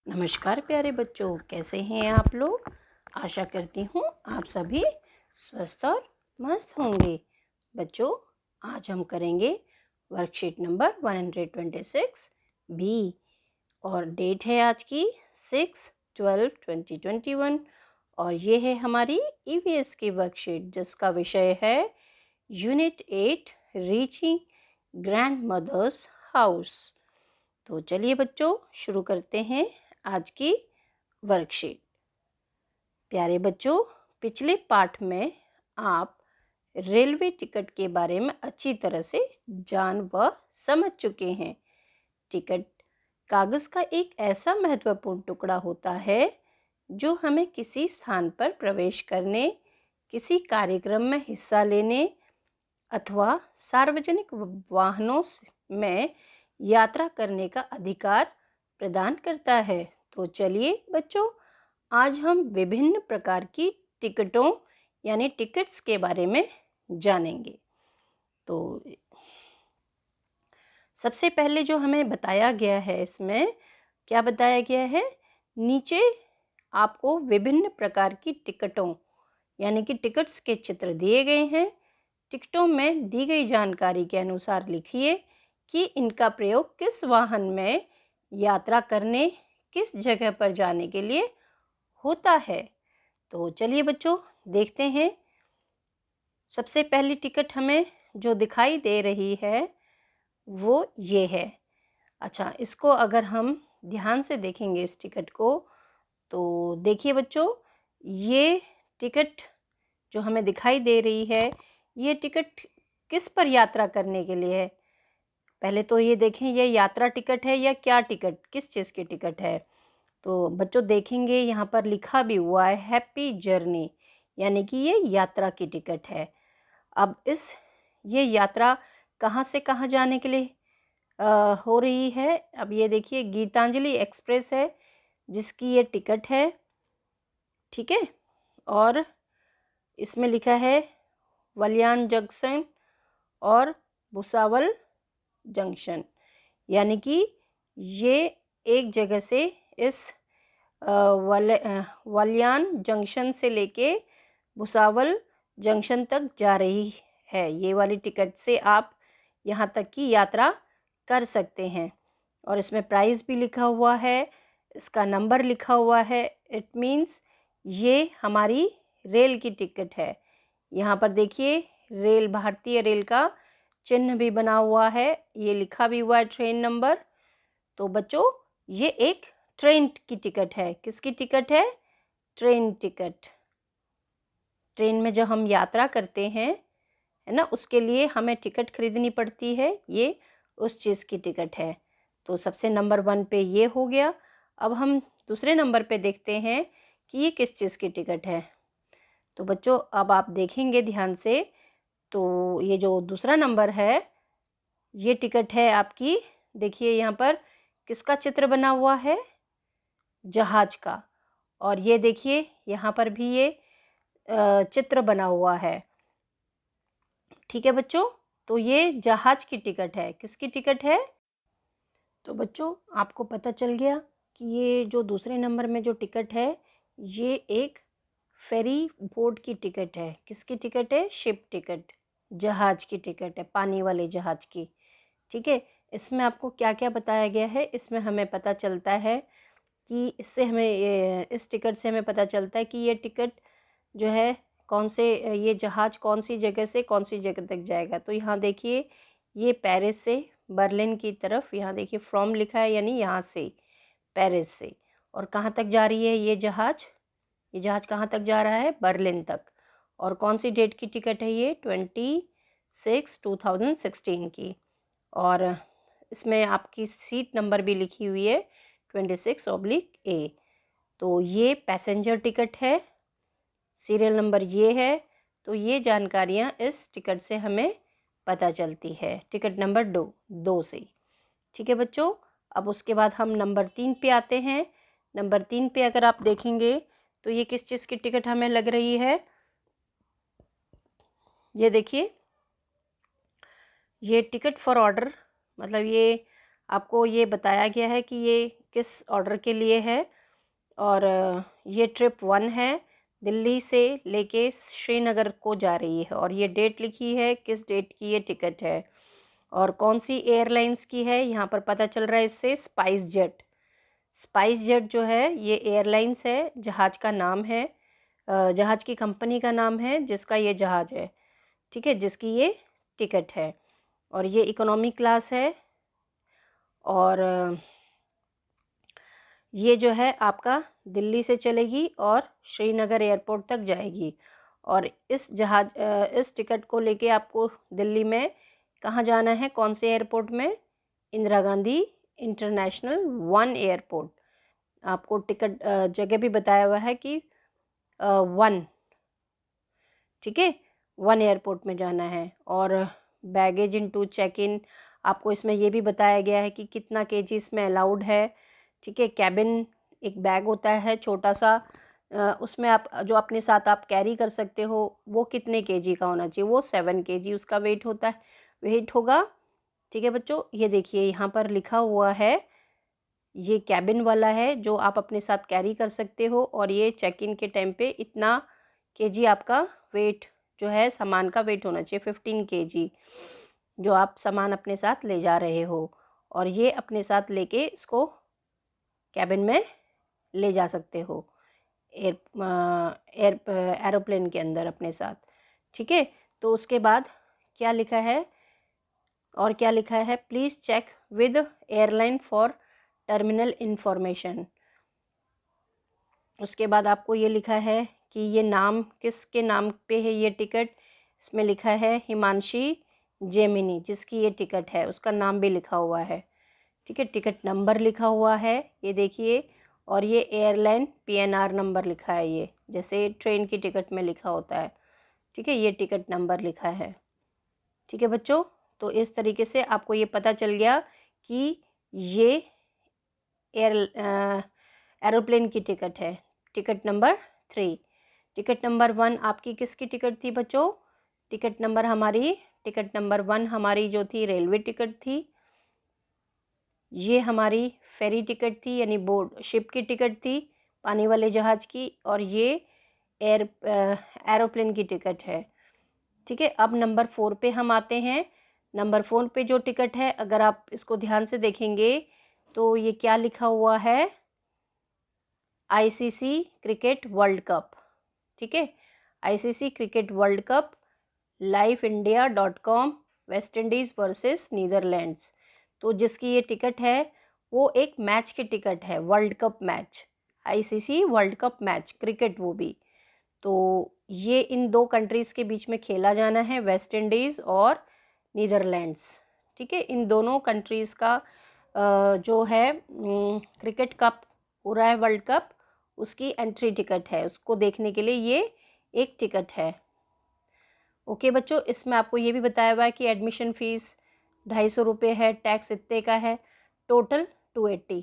नमस्कार प्यारे बच्चों, कैसे हैं आप लोग। आशा करती हूँ आप सभी स्वस्थ और मस्त होंगे। बच्चों, आज हम करेंगे वर्कशीट नंबर 126 बी और डेट है आज की 6/12/2021 और ये है हमारी ईवीएस की वर्कशीट जिसका विषय है unit 8 reaching grandmother's house. तो चलिए बच्चों, शुरू करते हैं आज की वर्कशीट। प्यारे बच्चों, पिछले पाठ में आप रेलवे टिकट के बारे में अच्छी तरह से जान व समझ चुके हैं। टिकट कागज का एक ऐसा महत्वपूर्ण टुकड़ा होता है जो हमें किसी स्थान पर प्रवेश करने, किसी कार्यक्रम में हिस्सा लेने अथवा सार्वजनिक वाहनों में यात्रा करने का अधिकार प्रदान करता है। तो चलिए बच्चों, आज हम विभिन्न प्रकार की टिकटों यानी टिकट्स के बारे में जानेंगे। तो सबसे पहले जो हमें बताया गया है, इसमें क्या बताया गया है, नीचे आपको विभिन्न प्रकार की टिकटों यानी कि टिकट्स के चित्र दिए गए हैं। टिकटों में दी गई जानकारी के अनुसार लिखिए कि इनका प्रयोग किस वाहन में यात्रा करने, किस जगह पर जाने के लिए होता है। तो चलिए बच्चों, देखते हैं। सबसे पहली टिकट हमें जो दिखाई दे रही है वो ये है। अच्छा, इसको अगर हम ध्यान से देखेंगे इस टिकट को, तो देखिए बच्चों, ये टिकट जो हमें दिखाई दे रही है, ये टिकट किस पर यात्रा करने के लिए है। पहले तो ये देखें, ये यात्रा टिकट है या क्या टिकट, किस चीज़ की टिकट है। तो बच्चों देखेंगे यहाँ पर लिखा भी हुआ है हैप्पी जर्नी, यानी कि ये यात्रा की टिकट है। अब ये यात्रा कहाँ से कहाँ जाने के लिए हो रही है। अब ये देखिए, गीतांजलि एक्सप्रेस है जिसकी ये टिकट है, ठीक है। और इसमें लिखा है वलियान जंक्शन और भुसावल जंक्शन, यानी कि ये एक जगह से इस वलियान जंक्शन से लेके भुसावल जंक्शन तक जा रही है। ये वाली टिकट से आप यहाँ तक की यात्रा कर सकते हैं। और इसमें प्राइस भी लिखा हुआ है, इसका नंबर लिखा हुआ है। इट मीन्स ये हमारी रेल की टिकट है। यहाँ पर देखिए, रेल, भारतीय रेल का चिन्ह भी बना हुआ है, ये लिखा भी हुआ है ट्रेन नंबर। तो बच्चों, ये एक ट्रेन की टिकट है। किसकी टिकट है? Train ticket. ट्रेन में जब हम यात्रा करते हैं, है ना, उसके लिए हमें टिकट खरीदनी पड़ती है, ये उस चीज़ की टिकट है। तो सबसे नंबर 1 पे ये हो गया। अब हम दूसरे नंबर पे देखते हैं कि ये किस चीज़ की टिकट है। तो बच्चों, अब आप देखेंगे ध्यान से, तो ये जो दूसरा नंबर है, ये टिकट है आपकी। देखिए यहाँ पर किसका चित्र बना हुआ है? जहाज का। और ये देखिए यहाँ पर भी ये चित्र बना हुआ है, ठीक है बच्चों। तो ये जहाज की टिकट है। किसकी टिकट है? तो बच्चों, आपको पता चल गया कि ये जो दूसरे नंबर में जो टिकट है, ये एक फेरी बोट की टिकट है। किसकी टिकट है? शिप टिकट, जहाज की टिकट है, पानी वाले जहाज की, ठीक है। इसमें आपको क्या क्या बताया गया है, इसमें हमें पता चलता है कि इस टिकट से हमें पता चलता है कि ये टिकट जो है ये जहाज कौन सी जगह से कौन सी जगह तक जाएगा। तो यहाँ देखिए, ये पेरिस से बर्लिन की तरफ, यहाँ देखिए फ्रॉम लिखा है, यानी यहाँ से, पेरिस से। और कहाँ तक जा रही है ये जहाज कहाँ तक जा रहा है? बर्लिन तक। और कौन सी डेट की टिकट है ये? 26/2016 की। और इसमें आपकी सीट नंबर भी लिखी हुई है 26/A। तो ये पैसेंजर टिकट है, सीरियल नंबर ये है। तो ये जानकारियाँ इस टिकट से हमें पता चलती है, टिकट नंबर 2 से, ठीक है बच्चों। अब उसके बाद हम नंबर 3 पे आते हैं। नंबर 3 पे अगर आप देखेंगे तो ये किस चीज़ की टिकट हमें लग रही है? ये देखिए, ये टिकट फॉर ऑर्डर, मतलब ये आपको ये बताया गया है कि ये किस ऑर्डर के लिए है। और ये ट्रिप 1 है, दिल्ली से लेके श्रीनगर को जा रही है, और ये डेट लिखी है, किस डेट की ये टिकट है और कौन सी एयरलाइंस की है, यहाँ पर पता चल रहा है इससे। स्पाइस जेट, स्पाइस जेट जो है ये एयरलाइंस है, जहाज़ का नाम है, जहाज़ की कंपनी का नाम है जिसका ये जहाज़ है, ठीक है, जिसकी ये टिकट है। और ये इकोनॉमी क्लास है, और ये जो है आपका दिल्ली से चलेगी और श्रीनगर एयरपोर्ट तक जाएगी। और इस टिकट को लेके आपको दिल्ली में कहाँ जाना है, कौन से एयरपोर्ट में? Indira Gandhi international 1 airport. आपको टिकट जगह भी बताया हुआ है कि 1, ठीक है, 1 एयरपोर्ट में जाना है। और बैगेज इनटू चेक इन, आपको इसमें ये भी बताया गया है कि कितना केजी इसमें अलाउड है, ठीक है। कैबिन एक बैग होता है छोटा सा, उसमें आप जो अपने साथ आप कैरी कर सकते हो वो कितने केजी का होना चाहिए, वो 7 केजी उसका वेट होगा, ठीक है बच्चों। ये देखिए यहाँ पर लिखा हुआ है, ये कैबिन वाला है जो आप अपने साथ कैरी कर सकते हो, और ये चेक इन के टाइम पे इतना केजी आपका वेट जो है, सामान का वेट होना चाहिए 15 केजी, जो आप सामान अपने साथ ले जा रहे हो। और ये अपने साथ लेके इसको कैबिन में ले जा सकते हो एरोप्लेन के अंदर अपने साथ, ठीक है। तो उसके बाद क्या लिखा है, और क्या लिखा है, please check with airline for terminal information. उसके बाद आपको ये लिखा है कि ये नाम किसके नाम पे है ये टिकट, इसमें लिखा है हिमांशी जेमिनी, जिसकी ये टिकट है उसका नाम भी लिखा हुआ है, ठीक है। टिकट नंबर लिखा हुआ है, ये देखिए, और ये एयरलाइन PNR नंबर लिखा है, ये जैसे ट्रेन की टिकट में लिखा होता है, ठीक है, ये टिकट नंबर लिखा है, ठीक है बच्चों। तो इस तरीके से आपको ये पता चल गया कि ये एरोप्लेन की टिकट है, टिकट नंबर 3। टिकट नंबर 1 आपकी किसकी टिकट थी बच्चों? टिकट नंबर 1 हमारी जो थी रेलवे टिकट थी, ये हमारी फेरी टिकट थी, यानी बोट शिप की टिकट थी, पानी वाले जहाज़ की, और ये एरोप्लेन की टिकट है, ठीक है। अब नंबर 4 पे हम आते हैं। नंबर 4 पे जो टिकट है, अगर आप इसको ध्यान से देखेंगे तो ये क्या लिखा हुआ है, ICC क्रिकेट वर्ल्ड कप, ठीक है, ICC cricket world cup liveindia.com West Indies versus Netherlands. तो जिसकी ये टिकट है वो एक मैच की टिकट है, world cup match, ICC world cup match cricket, वो भी। तो ये इन 2 कंट्रीज़ के बीच में खेला जाना है, वेस्ट इंडीज़ और नीदरलैंड्स, ठीक है। इन दोनों कंट्रीज़ का जो है क्रिकेट कप हो रहा है, वर्ल्ड कप, उसकी एंट्री टिकट है, उसको देखने के लिए ये एक टिकट है। ओके बच्चों, इसमें आपको ये भी बताया हुआ है कि एडमिशन फ़ीस 250 रुपये है, टैक्स इतने का है, टोटल 280।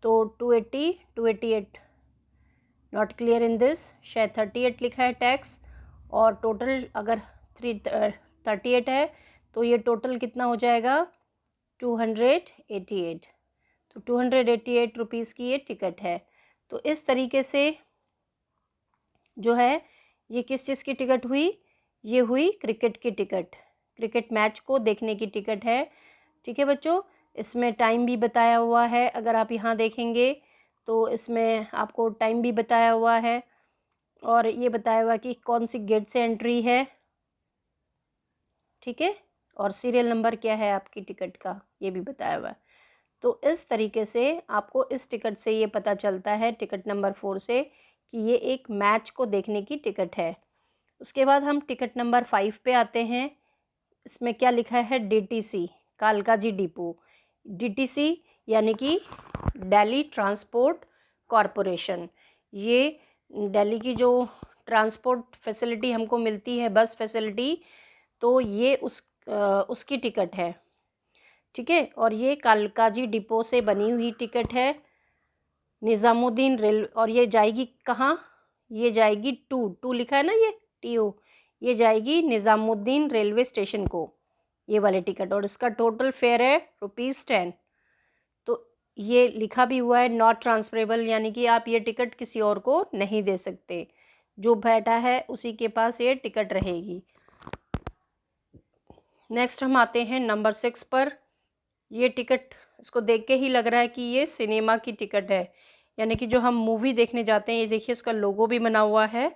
तो 280 288 नॉट क्लियर इन दिस, शायद 38 लिखा है टैक्स, और टोटल अगर 38 है तो ये टोटल कितना हो जाएगा, 288। तो 288 रुपीज़ की ये टिकट है। तो इस तरीके से जो है ये किस चीज़ की टिकट हुई, ये हुई क्रिकेट की टिकट, क्रिकेट मैच को देखने की टिकट है, ठीक है बच्चों। इसमें टाइम भी बताया हुआ है, अगर आप यहाँ देखेंगे तो इसमें आपको टाइम भी बताया हुआ है, और ये बताया हुआ कि कौन सी गेट से एंट्री है, ठीक है, और सीरियल नंबर क्या है आपकी टिकट का, ये भी बताया हुआ है। तो इस तरीके से आपको इस टिकट से ये पता चलता है, टिकट नंबर 4 से, कि ये एक मैच को देखने की टिकट है। उसके बाद हम टिकट नंबर 5 पे आते हैं। इसमें क्या लिखा है, DTC कालकाजी डिपो, DTC यानी कि दिल्ली ट्रांसपोर्ट कॉरपोरेशन। ये दिल्ली की जो ट्रांसपोर्ट फैसिलिटी हमको मिलती है, बस फैसिलिटी, तो ये उसकी टिकट है, ठीक है। और ये कालकाजी डिपो से बनी हुई टिकट है, निज़ामुद्दीन रेल, और ये जाएगी कहाँ, ये जाएगी टू लिखा है ना, ये TO, ये जाएगी निज़ामुद्दीन रेलवे स्टेशन को, ये वाली टिकट, और इसका टोटल फेयर है ₹10। तो ये लिखा भी हुआ है नॉट ट्रांसफरेबल, यानी कि आप ये टिकट किसी और को नहीं दे सकते, जो बैठा है उसी के पास ये टिकट रहेगी। नेक्स्ट हम आते हैं नंबर 6 पर। ये टिकट, इसको देख के ही लग रहा है कि ये सिनेमा की टिकट है, यानी कि जो हम मूवी देखने जाते हैं। ये देखिए इसका लोगो भी बना हुआ है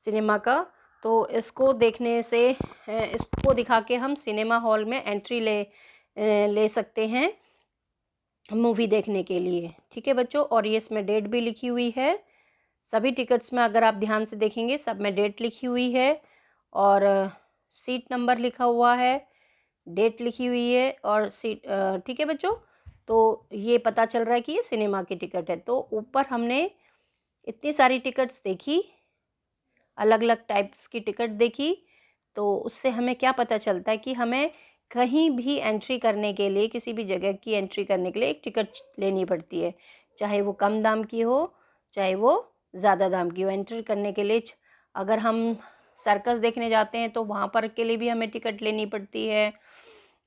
सिनेमा का। तो इसको देखने से, इसको दिखा के हम सिनेमा हॉल में एंट्री ले सकते हैं मूवी देखने के लिए। ठीक है बच्चों, और ये इसमें डेट भी लिखी हुई है। सभी टिकट्स में अगर आप ध्यान से देखेंगे सब में डेट लिखी हुई है, और सीट नंबर लिखा हुआ है, डेट लिखी हुई है और सीट। ठीक है बच्चों, तो ये पता चल रहा है कि ये सिनेमा की टिकट है। तो ऊपर हमने इतनी सारी टिकट्स देखी, अलग अलग टाइप्स की टिकट देखी, तो उससे हमें क्या पता चलता है कि हमें कहीं भी एंट्री करने के लिए, किसी भी जगह की एंट्री करने के लिए एक टिकट लेनी पड़ती है, चाहे वो कम दाम की हो चाहे वो ज़्यादा दाम की हो। एंट्री करने के लिए अगर हम सर्कस देखने जाते हैं तो वहाँ पर के लिए भी हमें टिकट लेनी पड़ती है,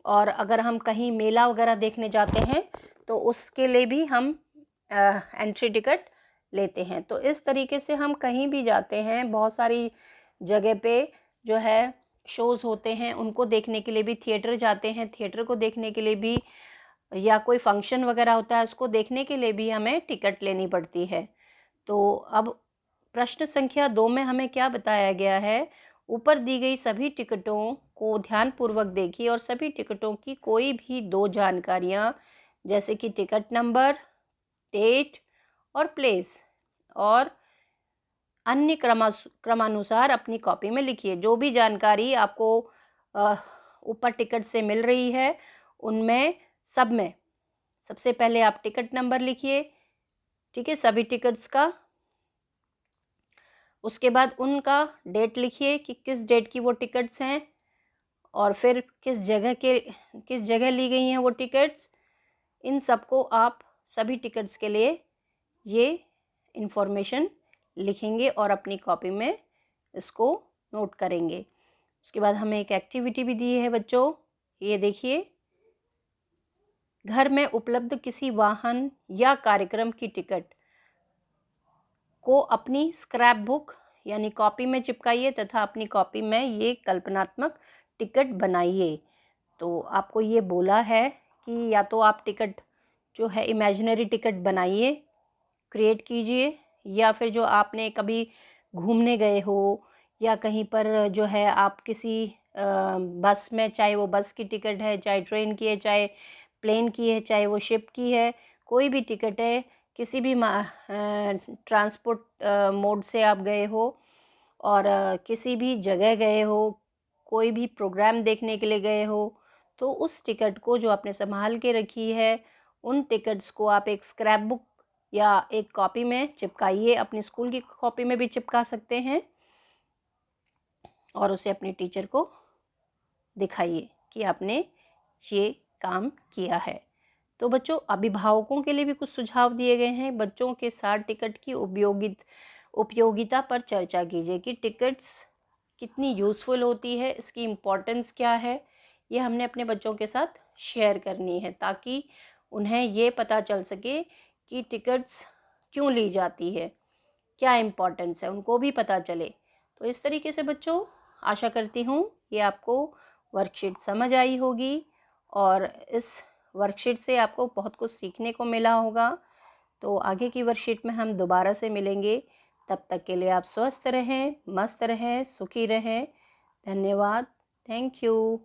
और अगर हम कहीं मेला वगैरह देखने जाते हैं तो उसके लिए भी हम एंट्री टिकट लेते हैं। तो इस तरीके से हम कहीं भी जाते हैं, बहुत सारी जगह पे जो है शोज़ होते हैं, उनको देखने के लिए भी थिएटर जाते हैं, थिएटर को देखने के लिए भी, या कोई फंक्शन वगैरह होता है उसको देखने के लिए भी हमें टिकट लेनी पड़ती है। तो अब प्रश्न संख्या 2 में हमें क्या बताया गया है, ऊपर दी गई सभी टिकटों को ध्यानपूर्वक देखिए और सभी टिकटों की कोई भी 2 जानकारियाँ, जैसे कि टिकट नंबर, डेट और प्लेस और अन्य क्रमानुसार अपनी कॉपी में लिखिए। जो भी जानकारी आपको ऊपर टिकट से मिल रही है उनमें सब में सबसे पहले आप टिकट नंबर लिखिए, ठीक है, सभी टिकट्स का। उसके बाद उनका डेट लिखिए कि किस डेट की वो टिकट्स हैं, और फिर किस जगह ली गई हैं वो टिकट्स। इन सबको आप सभी टिकट्स के लिए ये इन्फॉर्मेशन लिखेंगे और अपनी कॉपी में इसको नोट करेंगे। उसके बाद हमें एक एक्टिविटी भी दी है बच्चों, ये देखिए, घर में उपलब्ध किसी वाहन या कार्यक्रम की टिकट को अपनी स्क्रैप बुक यानी कॉपी में चिपकाइए तथा अपनी कॉपी में ये कल्पनात्मक टिकट बनाइए। तो आपको ये बोला है कि या तो आप टिकट जो है इमेजिनरी टिकट बनाइए, क्रिएट कीजिए, या फिर जो आपने कभी घूमने गए हो या कहीं पर जो है आप किसी बस में, चाहे वो बस की टिकट है, चाहे ट्रेन की है, चाहे प्लेन की है, चाहे वो शिप की है, कोई भी टिकट है, किसी भी ट्रांसपोर्ट मोड से आप गए हो और किसी भी जगह गए हो, कोई भी प्रोग्राम देखने के लिए गए हो, तो उस टिकट को जो आपने संभाल के रखी है, उन टिकट्स को आप एक स्क्रैप बुक या एक कॉपी में चिपकाइए। अपनी स्कूल की कॉपी में भी चिपका सकते हैं और उसे अपने टीचर को दिखाइए कि आपने ये काम किया है। तो बच्चों, अभिभावकों के लिए भी कुछ सुझाव दिए गए हैं। बच्चों के साथ टिकट की उपयोगिता पर चर्चा कीजिए कि टिकट्स कितनी यूज़फुल होती है, इसकी इम्पोर्टेंस क्या है, ये हमने अपने बच्चों के साथ शेयर करनी है ताकि उन्हें ये पता चल सके कि टिकट्स क्यों ली जाती है, क्या इम्पोर्टेंस है, उनको भी पता चले। तो इस तरीके से बच्चों, आशा करती हूँ ये आपको वर्कशीट समझ आई होगी और इस वर्कशीट से आपको बहुत कुछ सीखने को मिला होगा। तो आगे की वर्कशीट में हम दोबारा से मिलेंगे। तब तक के लिए आप स्वस्थ रहें, मस्त रहें, सुखी रहें। धन्यवाद। Thank you.